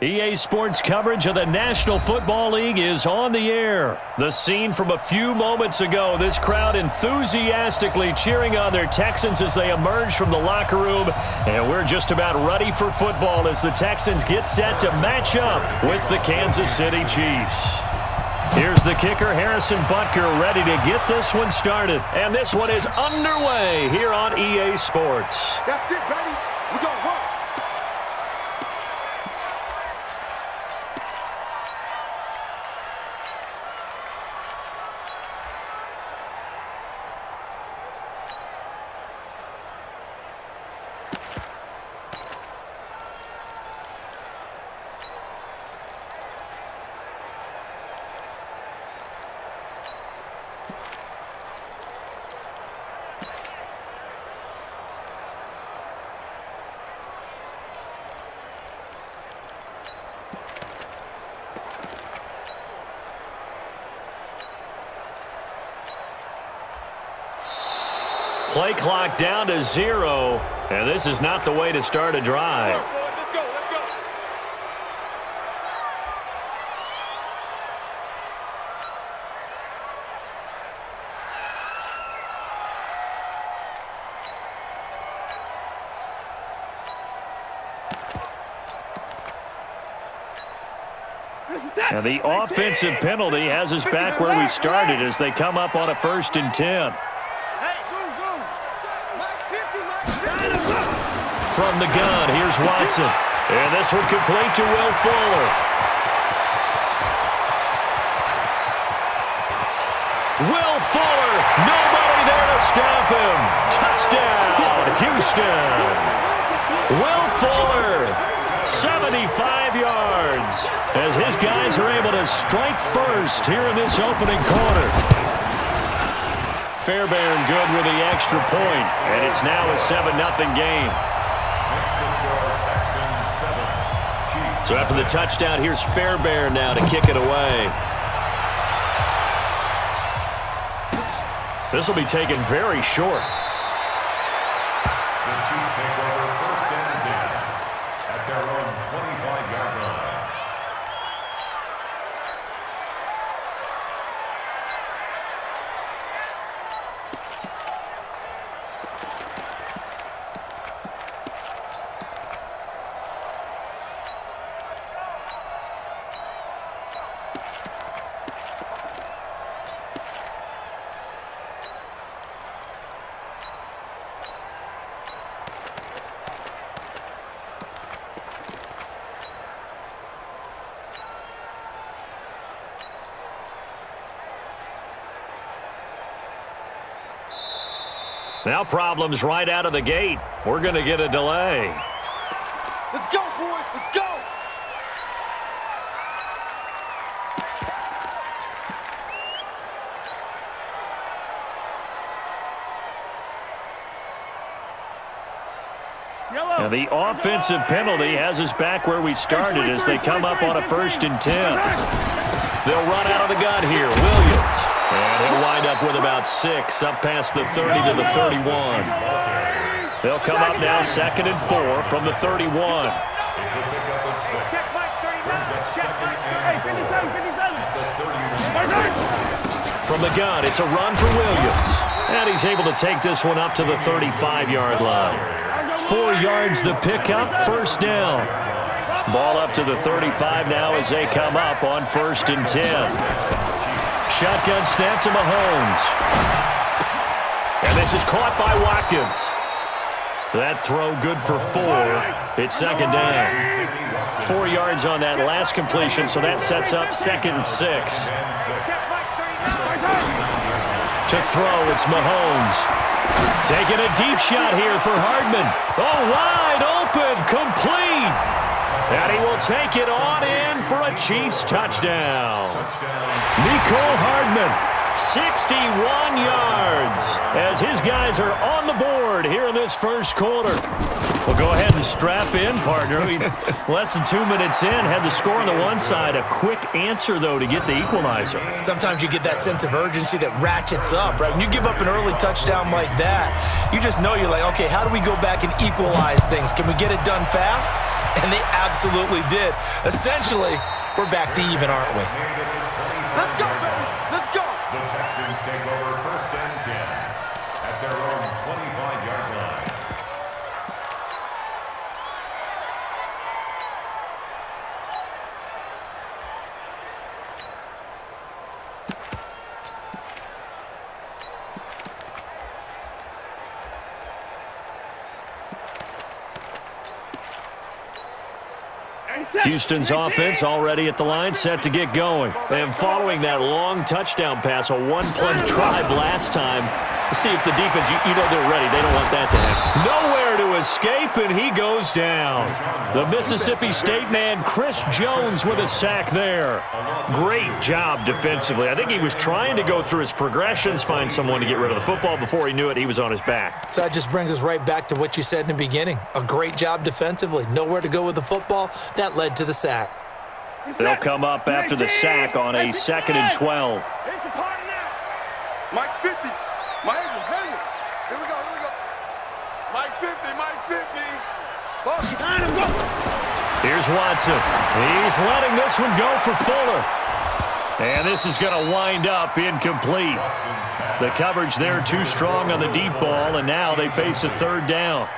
EA Sports coverage of the National Football League is on the air. The scene from a few moments ago, this crowd enthusiastically cheering on their Texans as they emerge from the locker room. And we're just about ready for football as the Texans get set to match up with the Kansas City Chiefs. Here's the kicker, Harrison Butker, ready to get this one started. And this one is underway here on EA Sports. That's it, baby. We gonna work. Play clock down to 0, and this is not the way to start a drive. Let's go. And the offensive penalty has us back where we started as they come up on a 1st and 10. From the gun, here's Watson. And this one complete to Will Fuller. Will Fuller, nobody there to stop him. Touchdown, Houston. Will Fuller, 75 yards, as his guys are able to strike first here in this opening quarter. Fairbairn good with the extra point, and it's now a 7-0 game. So after the touchdown, here's Fairbairn now to kick it away. This will be taken very short. The Chiefs take over 1st and 10 at their own 25-yard line. Now problems right out of the gate. We're going to get a delay. Let's go, boys. Let's go. Now the offensive penalty has us back where we started as they come up on a 1st and 10. They'll run out of the gun here. Williams. And he'll wind up with about 6 up past the 30 to the 31. They'll come up now 2nd and 4 from the 31. It's a pickup of 6. Check Mike 39. Brings up Check 2nd Mike. and 4 at the 31. From the gun, it's a run for Williams. And he's able to take this one up to the 35-yard line. 4 yards the pickup, 1st down. Ball up to the 35 now as they come up on 1st and 10. Shotgun snap to Mahomes. And this is caught by Watkins. That throw good for 4. It's 2nd down. 4 yards on that last completion, so that sets up 2nd and 6. To throw, it's Mahomes. Taking a deep shot here for Hardman. Oh, wide open, complete. And he will take it on in for a Chiefs touchdown. Mecole Hardman 61 yards as his guys are on the board here in this first quarter. Well, go ahead and strap in, partner. Less than 2 minutes in, had the score on the one side. A quick answer, though, to get the equalizer. Sometimes you get that sense of urgency that ratchets up, right? When you give up an early touchdown like that, you just know you're like, okay, how do we go back and equalize things? Can we get it done fast? And they absolutely did. Essentially, we're back to even, aren't we? Let's go, baby. Let's go. The Texans take over 1st and 10 at their own 25-yard line. Houston's offense already at the line, set to get going. And following that long touchdown pass, a one-play drive last time, see if the defense, you know they're ready. They don't want that to happen. Nowhere to escape, and he goes down. The Mississippi State man, Chris Jones, with a sack there. Great job defensively. I think he was trying to go through his progressions, find someone to get rid of the football. Before he knew it, he was on his back. So that just brings us right back to what you said in the beginning. A great job defensively. Nowhere to go with the football. That led to the sack. They'll come up after the sack on a 2nd and 12. It's a party now. Mike 50. Mike, hang it. Here we go. Mike 50. Mike 50. Ball behind him. Go. Here's Watson. He's letting this one go for Fuller. And this is going to wind up incomplete. The coverage there too strong on the deep ball, and now they face a 3rd down.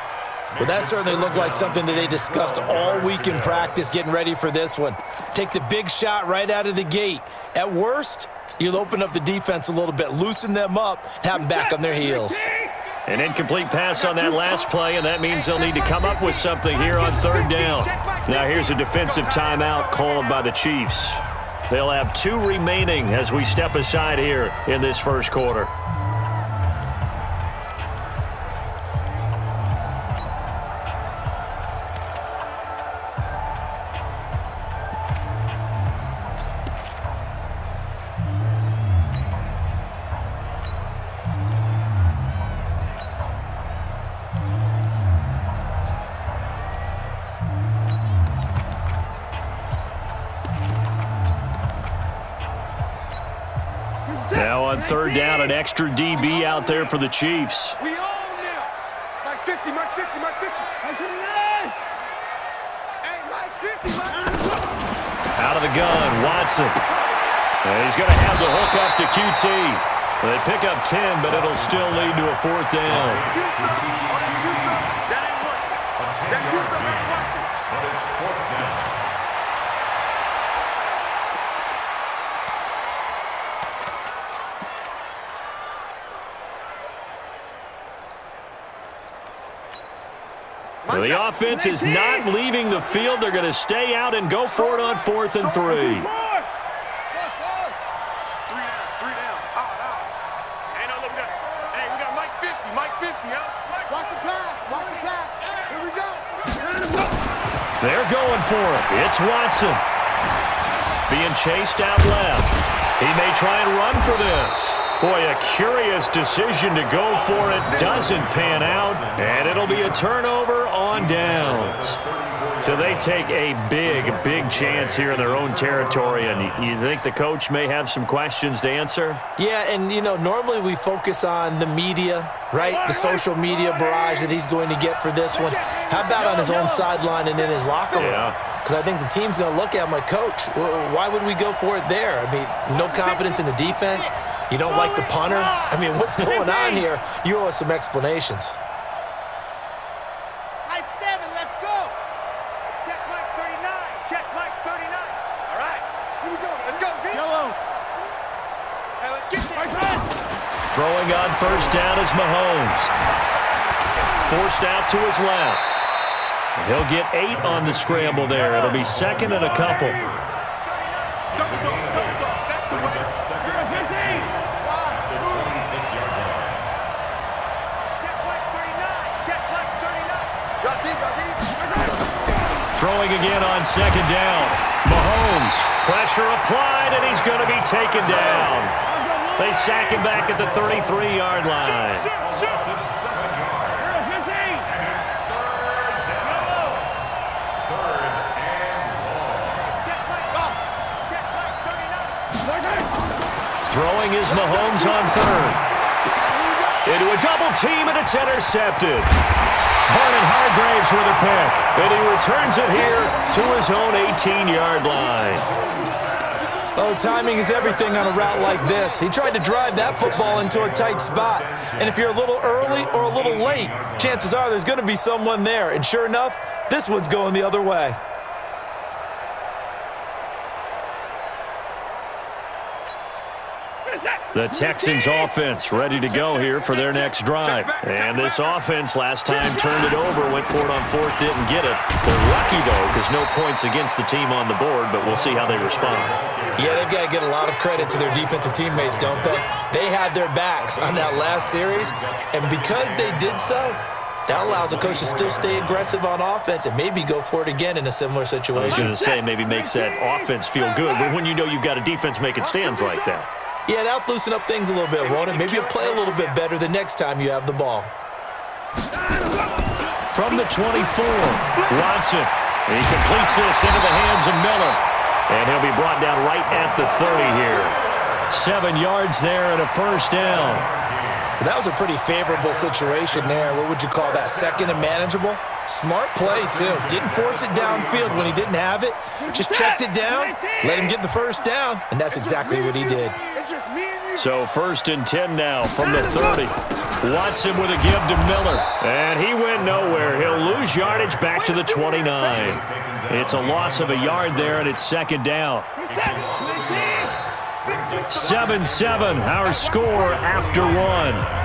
Well, that certainly looked like something that they discussed all week in practice getting ready for this one. Take the big shot right out of the gate. At worst, you'll open up the defense a little bit, loosen them up, have them back on their heels. An incomplete pass on that last play, and that means they'll need to come up with something here on 3rd down. Now here's a defensive timeout called by the Chiefs. They'll have 2 remaining as we step aside here in this first quarter. Now on 3rd down, an extra DB out there for the Chiefs. We own them. Mike 50. Mike 50. Mike 50. Mike 59. Hey, Mike 50. Mike. Out of the gun, Watson. And he's going to have the hook up to QT. They pick up 10, but it'll still lead to a 4th down. That ain't working. That ain't working. But it's 4th down. Well, the offense is not leaving the field. They're going to stay out and go for it on 4th and 3. 3 down. Hey, no, look, we got Mike 50. Mike 50, huh? Watch the pass. Watch the pass. Here we go. They're going for it. It's Watson. Being chased out left. He may try and run for this. Boy, a curious decision to go for it. Doesn't pan out, and it'll be a turnover on downs. So they take a big chance here in their own territory, and you think the coach may have some questions to answer? Yeah, and, normally we focus on the media, right? The social media barrage that he's going to get for this one. How about on his own sideline and in his locker room? Because I think the team's going to look at him like, Coach, why would we go for it there? I mean, no confidence in the defense. You don't like the punter? I mean, what's going on here? You owe us some explanations. Mike 7, let's go. Check Mike 39. Check Mike 39. All right. Here we go. Let's go, B. Yellow. Hey, let's get this. Throwing on 1st down is Mahomes. Forced out to his left. He'll get 8 on the scramble there. It'll be 2nd and a couple. Throwing again on 2nd down. Mahomes, pressure applied, and he's going to be taken down. They sack him back at the 33-yard line. Throwing is Mahomes on third. Into a double team, and it's intercepted. Vernon Hargraves with a pick, and he returns it here to his own 18-yard line. Oh, timing is everything on a route like this. He tried to drive that football into a tight spot. And if you're a little early or a little late, chances are there's going to be someone there. And sure enough, this one's going the other way. The Texans offense ready to go here for their next drive. And this offense last time turned it over, went for it on fourth, didn't get it. They're lucky, though, because no points against the team on the board, but we'll see how they respond. Yeah, they've got to get a lot of credit to their defensive teammates, don't they? They had their backs on that last series, and because they did so, that allows a coach to still stay aggressive on offense and maybe go for it again in a similar situation. I was going to say maybe makes that offense feel good, but when you know you've got a defense making stands like that. Yeah, that'll loosen up things a little bit, won't it? Maybe you'll play a little bit better the next time you have the ball. From the 24, Watson. He completes this into the hands of Miller. And he'll be brought down right at the 30 here. 7 yards there and a first down. That was a pretty favorable situation there. What would you call that? Second and manageable? Smart play, too. Didn't force it downfield when he didn't have it. Just checked it down, let him get the first down, and that's exactly what he did. So 1st and 10 now from the 30. Watson with a give to Miller. And he went nowhere. He'll lose yardage back to the 29. It's a loss of a yard there, and it's 2nd down. 7-7, our score after 1.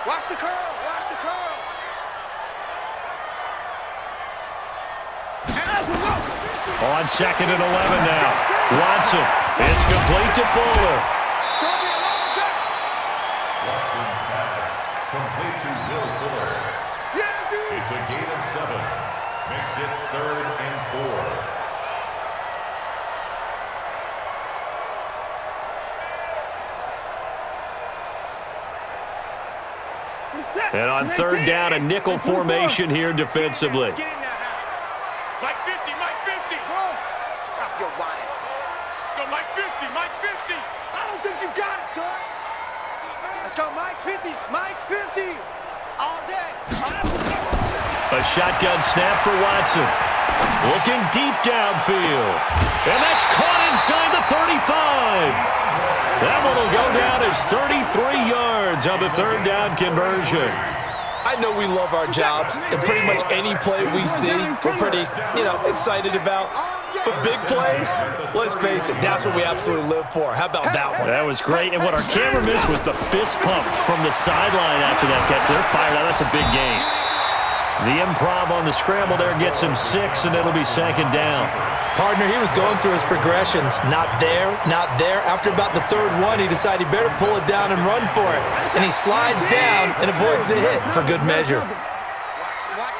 Watch the curl, watch the curls. On 2nd and 11 now. Watson, it's complete to Fuller. Watson's pass complete to Will Fuller. Yeah, dude. It's a gain of 7. Makes it 3rd and 4. And on 3rd down, a nickel formation here defensively. Mike 50, Mike 50. Stop your whining. Go Mike 50, Mike 50. I don't think you got it, son. Let's go Mike 50, Mike 50. All day. A shotgun snap for Watson. Looking deep downfield. And that's caught inside the 35. That one will go down as 33 yards on the 3rd down conversion. I know we love our jobs, and pretty much any play we see, we're pretty, excited about. But big plays, let's face it, that's what we absolutely live for. How about that one? That was great, and what our camera missed was the fist pump from the sideline after that catch. They're fired out. That's a big gain. The improv on the scramble there gets him 6, and it'll be 2nd down. Partner, he was going through his progressions. Not there, not there. After about the 3rd one, he decided he better pull it down and run for it. And he slides down and avoids the hit for good measure. Watch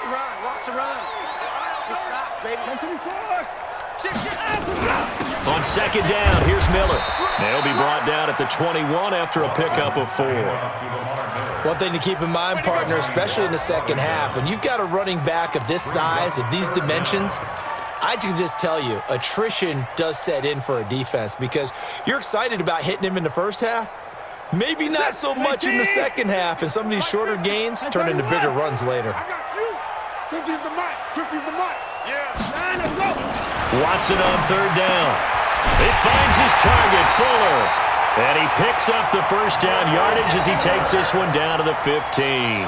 the run. Good shot, baby. On 2nd down, here's Miller. They'll be brought down at the 21 after a pickup of 4. One thing to keep in mind, partner, especially in the second half, when you've got a running back of this size, of these dimensions, I can just tell you, attrition does set in for a defense because you're excited about hitting him in the first half. Maybe not so much in the second half, and some of these shorter gains turn into bigger runs later. I got you. 50's the mark. 50's the mark. Yeah. Let's go. Watson on 3rd down. He finds his target, Fuller. And he picks up the first down yardage as he takes this one down to the 15.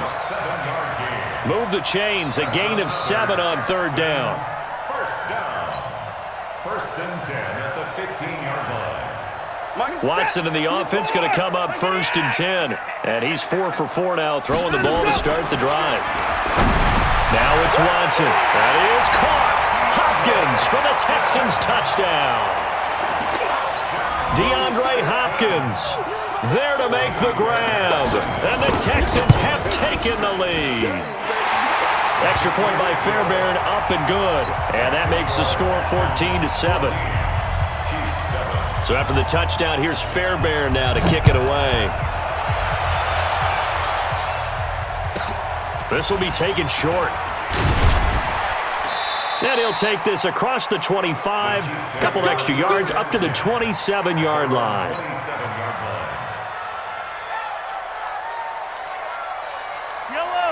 Move the chains, a gain of 7 on 3rd down. First down. 1st and 10 at the 15-yard line. Watson and the offense going to come up 1st and 10. And he's 4 for 4 now, throwing the ball to start the drive. Now it's Watson. That is caught. Hopkins for the Texans touchdown. DeAndre Hopkins There to make the grab. And the Texans have taken the lead. Extra point by Fairbairn, up and good. And that makes the score 14-7. So after the touchdown, here's Fairbairn now to kick it away. This will be taken short. And he'll take this across the 25, a couple extra yards, up to the 27-yard line.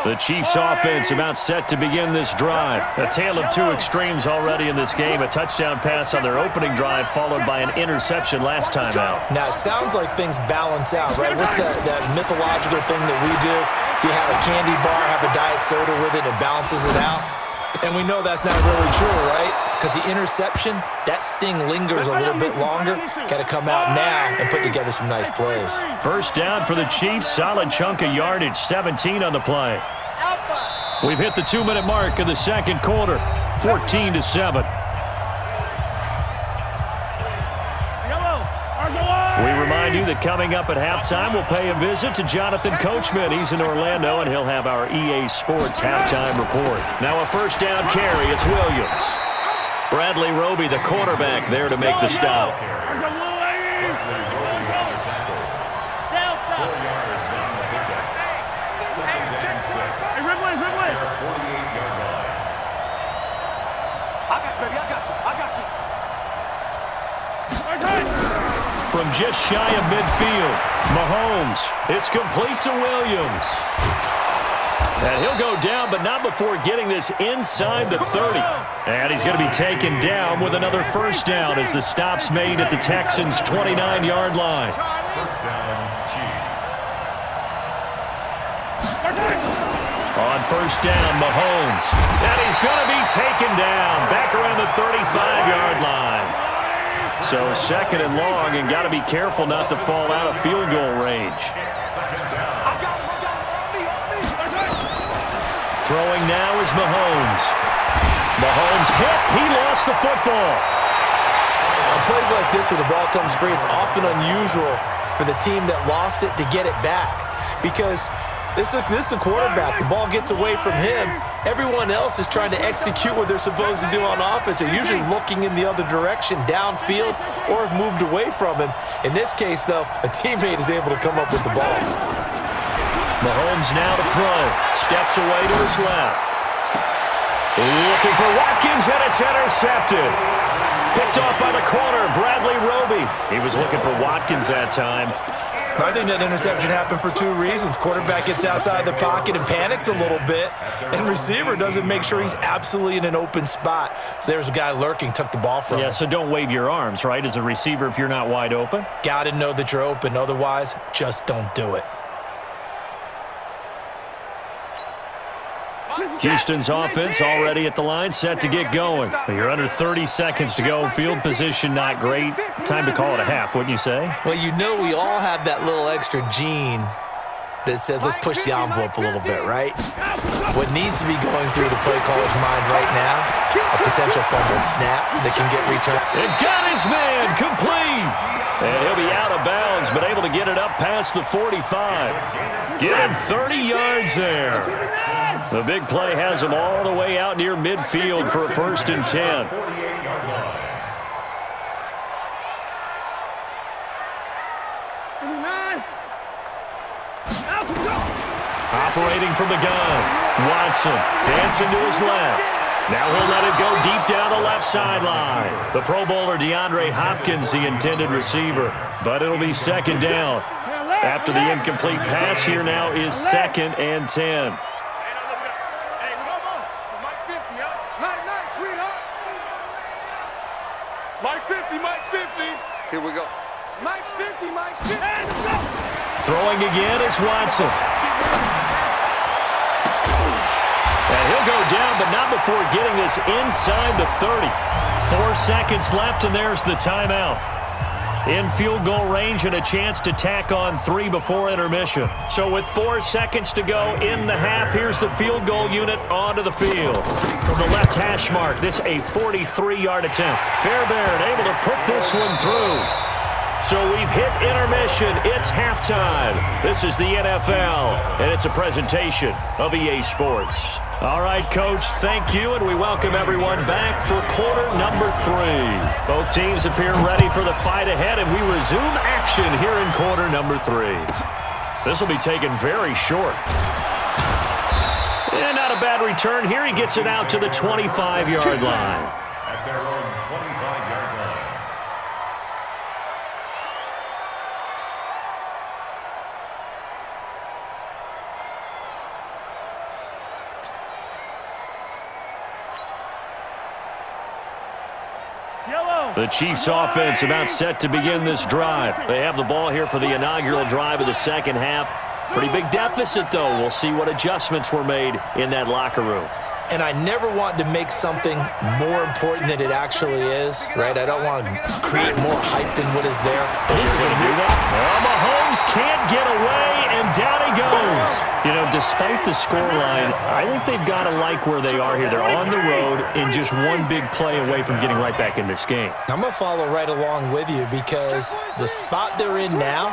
The Chiefs' offense about set to begin this drive. A tale of two extremes already in this game. A touchdown pass on their opening drive, followed by an interception last time out. Now, it sounds like things balance out, right? What's that mythological thing that we do? If you have a candy bar, have a diet soda with it, and it balances it out. And we know that's not really true, right? Because the interception, that sting lingers a little bit longer. Got to come out now and put together some nice plays. First down for the Chiefs. Solid chunk of yardage, 17 on the play. We've hit the 2-minute mark of the second quarter, 14-7. We remind you that coming up at halftime, we'll pay a visit to Jonathan Coachman. He's in Orlando, and he'll have our EA Sports halftime report. Now a first down carry. It's Williams. Bradley Roby, the quarterback, there to make the stop. From just shy of midfield, Mahomes. It's complete to Williams. And he'll go down, but not before getting this inside the 30. And he's going to be taken down with another first down as the stop's made at the Texans' 29-yard line. First down, Chiefs. On first down, Mahomes. And he's going to be taken down back around the 35-yard line. So second and long, and got to be careful not to fall out of field goal range. Throwing now is Mahomes. Mahomes hit. He lost the football. On plays like this, when the ball comes free, it's often unusual for the team that lost it to get it back. Because this is a quarterback. The ball gets away from him. Everyone else is trying to execute what they're supposed to do on offense. They're usually looking in the other direction, downfield, or have moved away from him. In this case, though, a teammate is able to come up with the ball. Mahomes now to throw. Steps away to his left. Looking for Watkins, and it's intercepted. Picked off by the corner, Bradley Roby. He was looking for Watkins that time. I think that interception happened for two reasons. Quarterback gets outside the pocket and panics a little bit, and receiver doesn't make sure he's absolutely in an open spot. So there's a guy lurking, took the ball from him. Yeah, so don't wave your arms, right, as a receiver if you're not wide open. Got to know that you're open. Otherwise, just don't do it. Houston's offense already at the line, set to get going. You're under 30 seconds to go. Field position not great. Time to call it a half, wouldn't you say? Well, you know we all have that little extra gene that says let's push the envelope a little bit, right? What needs to be going through the play caller's mind right now, a potential fumbled snap that can get returned. And got his man complete. And he'll be out of bounds, but able to get it up past the 45. Get him 30 yards there. The big play has him all the way out near midfield for a 1st and 10. Operating from the gun, Watson dancing to his left. Now he'll let it go deep down the left sideline. The Pro Bowler DeAndre Hopkins, the intended receiver. But it'll be second down. After the incomplete pass, here now is 2nd and 10. Mike 50, Mike 50. Here we go. Mike's 50, Mike's 50. Throwing again is Watson. And he'll go down, but not before getting this inside the 30. 4 seconds left, and there's the timeout. In field goal range and a chance to tack on 3 before intermission. So with 4 seconds to go in the half, here's the field goal unit onto the field. From the left hash mark, this a 43-yard attempt. Fairbairn able to put this one through. So we've hit intermission. intermission. It's halftime. This is the NFL, and it's a presentation of EA Sports. All right, Coach, thank you, and we welcome everyone back for quarter number 3. Both teams appear ready for the fight ahead, and we resume action here in quarter number 3. This will be taken very short. And not a bad return here. He gets it out to the 25-yard line. At their own 25-yard line. The Chiefs offense about set to begin this drive. They have the ball here for the inaugural drive of the second half. Pretty big deficit, though. We'll see what adjustments were made in that locker room. And I never want to make something more important than it actually is, right? I don't want to create more hype than what is there. This is a new one. Mahomes can't get away, and down he goes. You know, despite the scoreline, I think they've got to like where they are here. They're on the road and just one big play away from getting right back in this game. I'm going to follow right along with you because the spot they're in now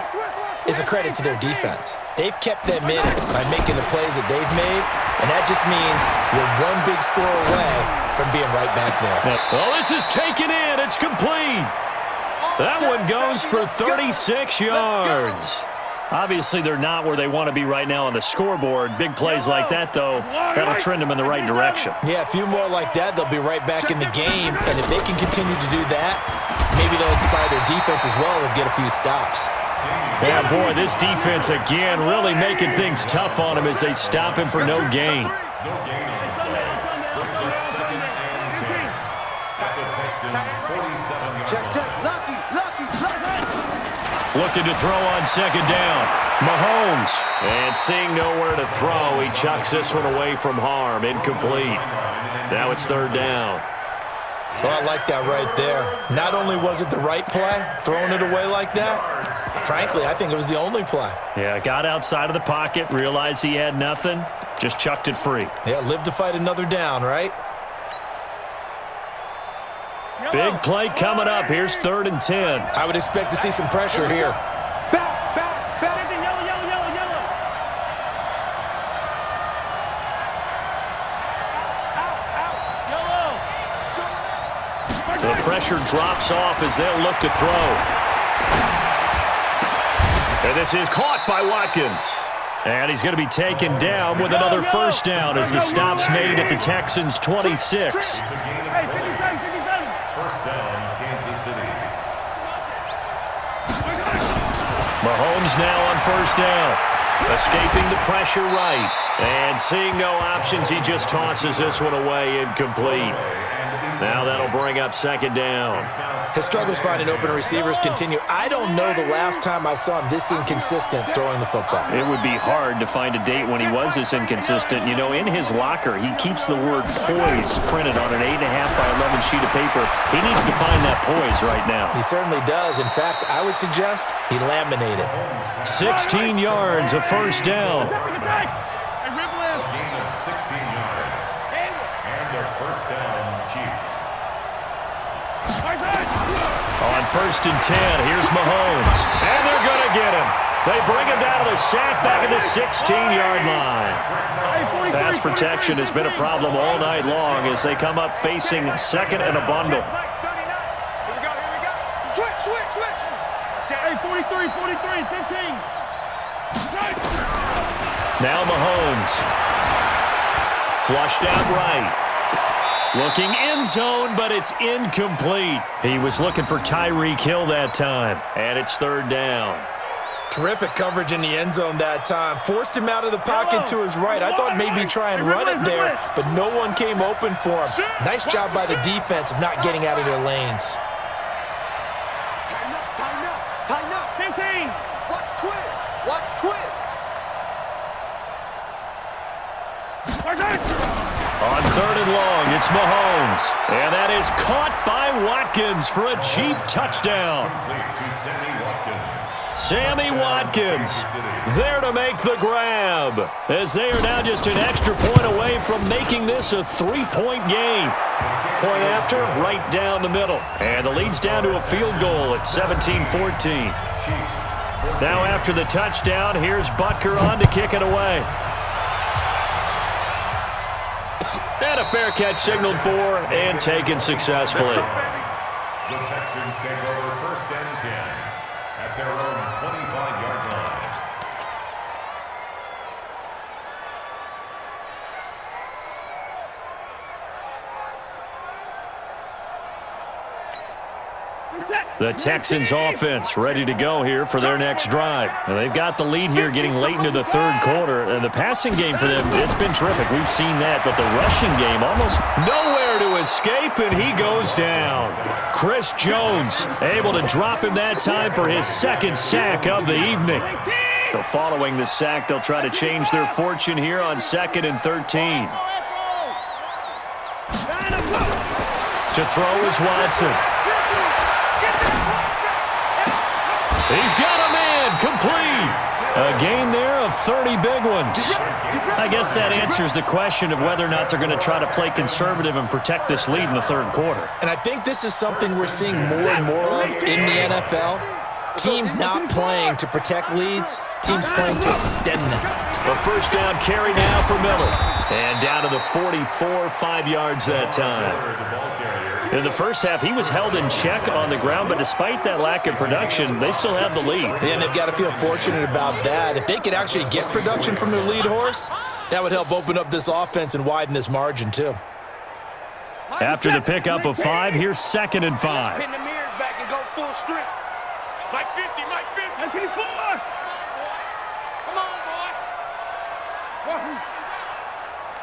is a credit to their defense. They've kept them in it by making the plays that they've made, and that just means you're one big score away from being right back there. Well, this is taken in. It's complete. That one goes for 36 yards. Obviously, they're not where they want to be right now on the scoreboard. Big plays like that, though, that'll trend them in the right direction. Yeah, a few more like that, they'll be right back in the game. And if they can continue to do that, maybe they'll inspire their defense as well and get a few stops. Yeah, boy, this defense, again, really making things tough on him as they stop him for no gain. No gain on the play. Brings up 2nd and 10. At the Texans' 47-yard line. Looking to throw on second down. Mahomes. And seeing nowhere to throw, he chucks this one away from harm. Incomplete. Now it's 3rd down. Well, I like that right there. Not only was it the right play, throwing it away like that, frankly, I think it was the only play. Yeah, got outside of the pocket, realized he had nothing, just chucked it free. Yeah, live to fight another down, right? Big play coming up. Here's 3rd and 10. I would expect to see some pressure here. The pressure drops off as they'll look to throw. And this is caught by Watkins. And he's going to be taken down with another first down as the stop's made at the Texans' 26. First down, Kansas City. Mahomes now on first down. Escaping the pressure right. And seeing no options, he just tosses this one away incomplete. Now that'll bring up second down. His struggles finding open receivers continue. I don't know the last time I saw him this inconsistent throwing the football. It would be hard to find a date when he was this inconsistent. You know, in his locker, he keeps the word poise printed on an 8.5 by 11 sheet of paper. He needs to find that poise right now. He certainly does. In fact, I would suggest he laminated. 16 yards, a first down. A gain of 16 yards. And their first down, Chiefs. On 1st and 10, here's Mahomes. And they're going to get him. They bring him down to the sack back at the 16-yard line. Pass protection has been a problem all night long as they come up facing 2nd and a bundle. Here we go. Switch. Hey, 43, 15. Now Mahomes. Flushed out right. Looking end zone, but it's incomplete. He was looking for Tyreek Hill that time, and it's 3rd down. Terrific coverage in the end zone that time. Forced him out of the pocket to his right. I thought maybe try and run it there, but no one came open for him. Nice job by the defense of not getting out of their lanes. Tighten up. 15. Watch twist. On 3rd and long, it's Mahomes. And that is caught by Watkins for a Chief touchdown. Complete to Sammy Sammy Watkins. Watkins there to make the grab as they are now just an extra point away from making this a 3-point game. Point after, right down the middle. And the lead's down to a field goal at 17-14. Chiefs Now after the touchdown, here's Butker on to kick it away. And a fair catch signaled for and taken successfully. The Texans take over 1st and 10 at their own 25-yard line. The Texans offense ready to go here for their next drive. Now, they've got the lead here getting late into the 3rd quarter. And the passing game for them, it's been terrific. We've seen that. But the rushing game almost nowhere to escape, and he goes down. Chris Jones able to drop him that time for his 2nd sack of the evening. So following the sack, they'll try to change their fortune here on 2nd and 13. To throw is Watson. He's got a man complete. A gain there of 30 big ones. I guess that answers the question of whether or not they're going to try to play conservative and protect this lead in the 3rd quarter. And I think this is something we're seeing more and more of in the NFL. Teams not playing to protect leads, teams playing to extend them. A 1st down carry now for Miller. And down to the 44, 5 yards that time. In the 1st half, he was held in check on the ground, but despite that lack of production, they still have the lead. And they've got to feel fortunate about that. If they could actually get production from their lead horse, that would help open up this offense and widen this margin, too. After the pickup of 5, here's 2nd and 5. Pin the mirrors back and go full strength. Mike 50, Mike 50. Mike 54. Come on, boy.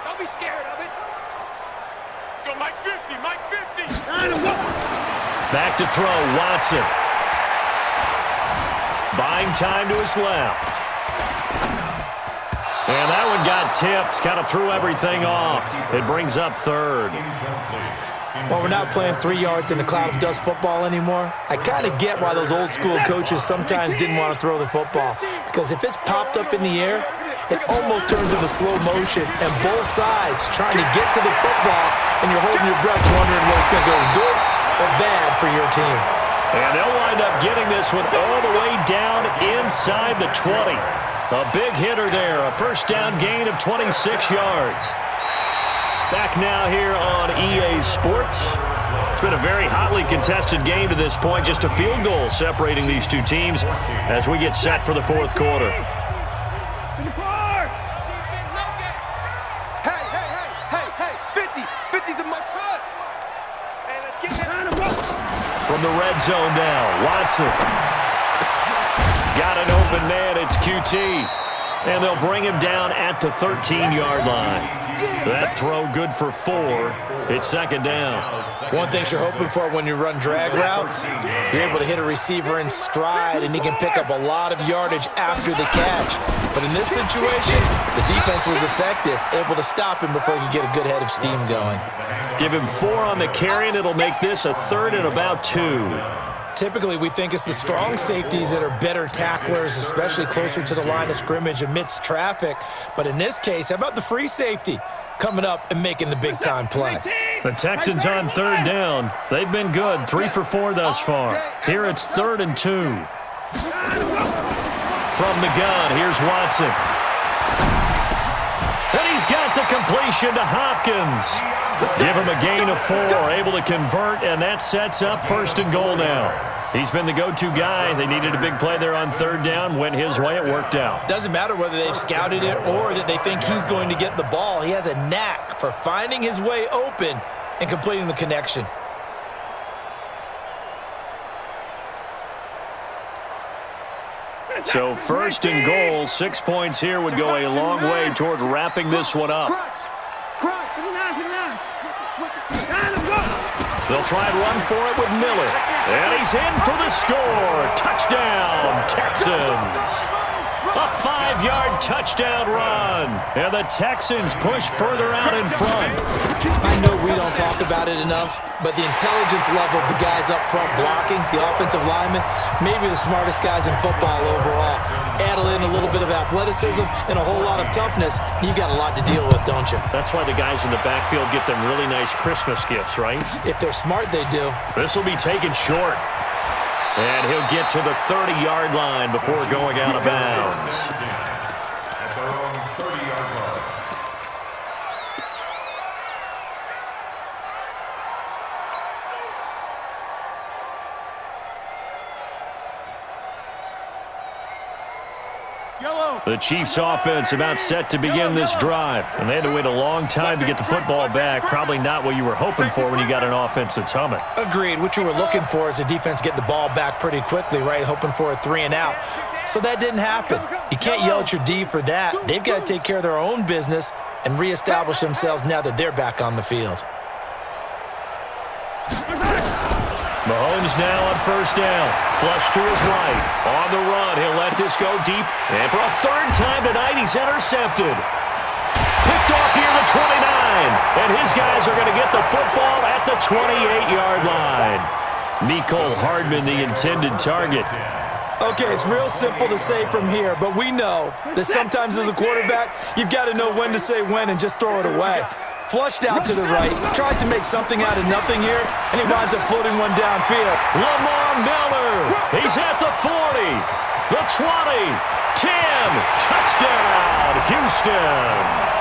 Don't be scared of it. Let's go, Mike 50, Mike 50. Back to throw, Watson. Buying time to his left. And that one got tipped, kind of threw everything off. It brings up 3rd. Well, we're not playing 3 yards in a cloud of dust football anymore. I kind of get why those old school coaches sometimes didn't want to throw the football. Because if it's popped up in the air, it almost turns into slow motion, and both sides trying to get to the football, and you're holding your breath wondering whether it's going to go good or bad for your team. And they'll wind up getting this one all the way down inside the 20. A big hitter there, a 1st down gain of 26 yards. Back now here on EA Sports. It's been a very hotly contested game to this point. Just a field goal separating these two teams as we get set for the 4th quarter. From the red zone now, Watson. Got an open man, it's QT. And they'll bring him down at the 13-yard line. That throw good for 4. It's 2nd down. One thing you're hoping for when you run drag routes, you're able to hit a receiver in stride, and he can pick up a lot of yardage after the catch. But in this situation, the defense was effective, able to stop him before he could get a good head of steam going. Give him 4 on the carry, and it'll make this a 3rd and about 2. Typically, we think it's the strong safeties that are better tacklers, especially closer to the line of scrimmage amidst traffic. But in this case, how about the free safety coming up and making the big-time play? The Texans on 3rd down. They've been good, 3 for 4 thus far. Here it's 3rd and 2. From the gun, here's Watson. And he's got the completion to Hopkins. Give him a gain of 4, able to convert, and that sets up 1st and goal now. He's been the go-to guy. They needed a big play there on 3rd down. Went his way, it worked out. Doesn't matter whether they've scouted it or that they think he's going to get the ball. He has a knack for finding his way open and completing the connection. So 1st and goal, 6 points here would go a long way toward wrapping this one up. They'll try and run for it with Miller. And he's in for the score. Touchdown, Texans. A 5-yard touchdown run. And the Texans push further out in front. I know we don't talk about it enough, but the intelligence level of the guys up front blocking, the offensive linemen, maybe the smartest guys in football overall. Add in a little bit of athleticism and a whole lot of toughness, you've got a lot to deal with, don't you? That's why the guys in the backfield get them really nice Christmas gifts, right? If they're smart, they do. This will be taken short. And he'll get to the 30-yard line before going out of bounds. At their own 30-yard line. The Chiefs offense about set to begin this drive. And they had to wait a long time to get the football back. Probably not what you were hoping for when you got an offense that's humming. Agreed. What you were looking for is the defense getting the ball back pretty quickly, right? Hoping for a 3 and out. So that didn't happen. You can't yell at your D for that. They've got to take care of their own business and reestablish themselves now that they're back on the field. Mahomes now on first down. Flush to his right. On the run. He'll let this go deep. And for a third time tonight, he's intercepted. Picked off near the 29. And his guys are going to get the football at the 28-yard line. Mecole Hardman, the intended target. Okay, it's real simple to say from here, but we know that sometimes as a quarterback, you've got to know when to say when and just throw it away. Flushed out to the right, tries to make something out of nothing here, and he winds up floating one downfield. Lamar Miller, he's at the 40, the 20, 10, touchdown, Houston.